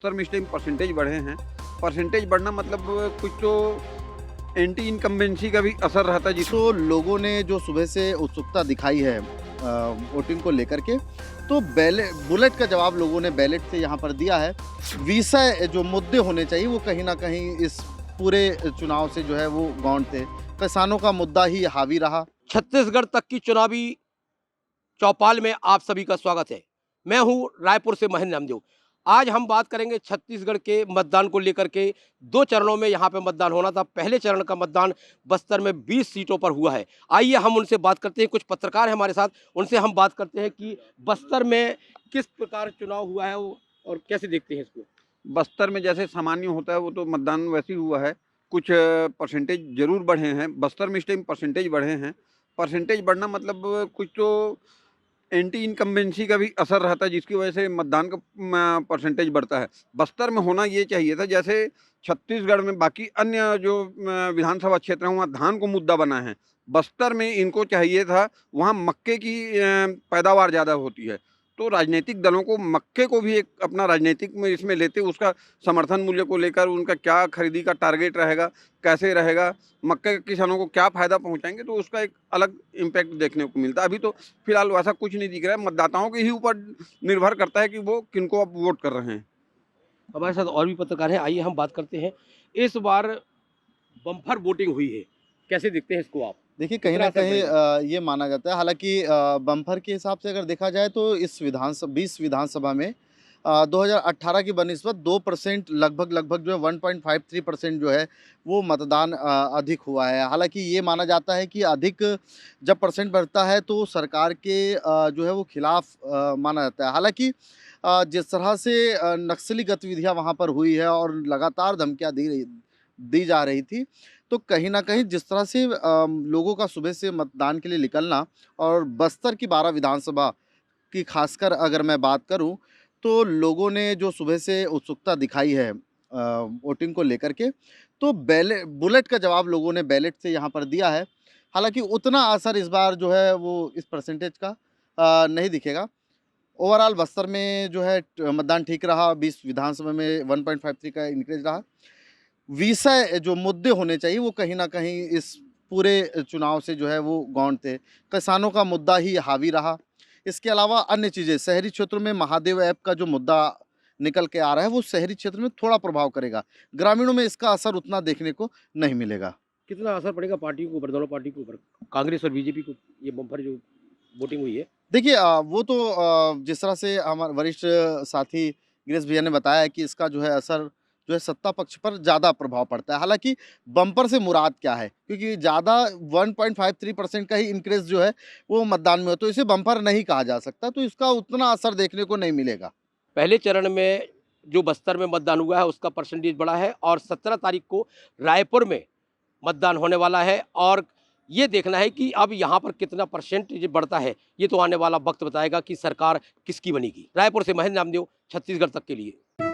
Sir में इस time percentage बढ़े हैं। परसेंटेज बढ़ना मतलब कुछ तो एंटी इनकम्बेंसी का भी असर रहता है तो लोगों ने जो सुबह से उत्सुकता दिखाई है वोटिंग को लेकर के, तो बैलेट बुलेट का जवाब लोगों ने बैलेट से यहाँ पर दिया है। विषय जो मुद्दे होने चाहिए वो कहीं ना कहीं इस पूरे चुनाव से जो है वो गौण थे। किसानों का मुद्दा ही हावी रहा। छत्तीसगढ़ तक की चुनावी चौपाल में आप सभी का स्वागत है। मैं हूं रायपुर से महेंद्र नामदेव। आज हम बात करेंगे छत्तीसगढ़ के मतदान को लेकर के। 2 चरणों में यहां पे मतदान होना था। पहले चरण का मतदान बस्तर में 20 सीटों पर हुआ है। आइए हम उनसे बात करते हैं। कुछ पत्रकार हैं हमारे साथ, उनसे हम बात करते हैं कि बस्तर में किस प्रकार चुनाव हुआ है और कैसे देखते हैं इसको। बस्तर में जैसे सामान्य होता है वो तो मतदान वैसे ही हुआ है। कुछ परसेंटेज जरूर बढ़े हैं। बस्तर में इस टाइम परसेंटेज बढ़े हैं। परसेंटेज बढ़ना मतलब कुछ तो एंटी इनकम्बेंसी का भी असर रहता है जिसकी वजह से मतदान का परसेंटेज बढ़ता है। बस्तर में होना ये चाहिए था, जैसे छत्तीसगढ़ में बाकी अन्य जो विधानसभा क्षेत्र हैं वहाँ धान को मुद्दा बना है। बस्तर में इनको चाहिए था, वहाँ मक्के की पैदावार ज़्यादा होती है, तो राजनीतिक दलों को मक्के को भी एक अपना राजनीतिक में इसमें लेते, उसका समर्थन मूल्य को लेकर उनका क्या खरीदी का टारगेट रहेगा, कैसे रहेगा, मक्के के किसानों को क्या फ़ायदा पहुंचाएंगे, तो उसका एक अलग इम्पैक्ट देखने को मिलता है। अभी तो फिलहाल वैसा कुछ नहीं दिख रहा है। मतदाताओं के ही ऊपर निर्भर करता है कि वो किनको अब वोट कर रहे हैं। हमारे साथ और भी पत्रकार हैं, आइए हम बात करते हैं। इस बार बम्पर वोटिंग हुई है, कैसे देखते हैं इसको आप। देखिए कहीं कितना ना असर कहीं पड़ेगा? ये माना जाता है, हालांकि बम्पर के हिसाब से अगर देखा जाए तो इस विधानसभा 20 विधानसभा में 2018 की बनिस्बत 2% लगभग जो है 1.53% जो है वो मतदान अधिक हुआ है। हालांकि ये माना जाता है कि अधिक जब परसेंट बढ़ता है तो सरकार के जो है वो खिलाफ माना जाता है। हालांकि जिस तरह से नक्सली गतिविधियां वहां पर हुई है और लगातार धमकियां दी जा रही थी, तो कहीं न कहीं जिस तरह से लोगों का सुबह से मतदान के लिए निकलना और बस्तर की 12 विधानसभा की खासकर अगर मैं बात करूं, तो लोगों ने जो सुबह से उत्सुकता दिखाई है वोटिंग को लेकर के, तो बुलेट का जवाब लोगों ने बैलेट से यहाँ पर दिया है। हालाँकि उतना असर इस बार जो है वो इस परसेंटेज का नहीं दिखेगा। ओवरऑल बस्तर में जो है मतदान ठीक रहा, 20 विधानसभा में 1.53 का इंक्रीज़ रहा। विषय जो मुद्दे होने चाहिए वो कहीं न कहीं इस पूरे चुनाव से जो है वो गौण थे। किसानों का मुद्दा ही हावी रहा। इसके अलावा अन्य चीज़ें शहरी क्षेत्रों में महादेव ऐप का जो मुद्दा निकल के आ रहा है वो शहरी क्षेत्र में थोड़ा प्रभाव करेगा। ग्रामीणों में इसका असर उतना देखने को नहीं मिलेगा। कितना असर पड़ेगा पार्टियों के ऊपर, दोनों पार्टी के ऊपर, कांग्रेस और बीजेपी को, ये बम्पर जो वोटिंग हुई है। देखिए वो तो जिस तरह से हमारे वरिष्ठ साथी गिरीश भैया ने बताया है कि इसका जो है असर जो है सत्ता पक्ष पर ज़्यादा प्रभाव पड़ता है। हालाँकि बम्पर से मुराद क्या है? क्योंकि ज़्यादा 1.53% का ही इंक्रीज़ जो है वो मतदान में हो, तो इसे बम्पर नहीं कहा जा सकता, तो इसका उतना असर देखने को नहीं मिलेगा। पहले चरण में जो बस्तर में मतदान हुआ है उसका परसेंटेज बढ़ा है और 17 तारीख को रायपुर में मतदान होने वाला है और ये देखना है कि अब यहाँ पर कितना परसेंटेज बढ़ता है। ये तो आने वाला वक्त बताएगा कि सरकार किसकी बनेगी। रायपुर से महेंद्र नामदेव, छत्तीसगढ़ तक के लिए।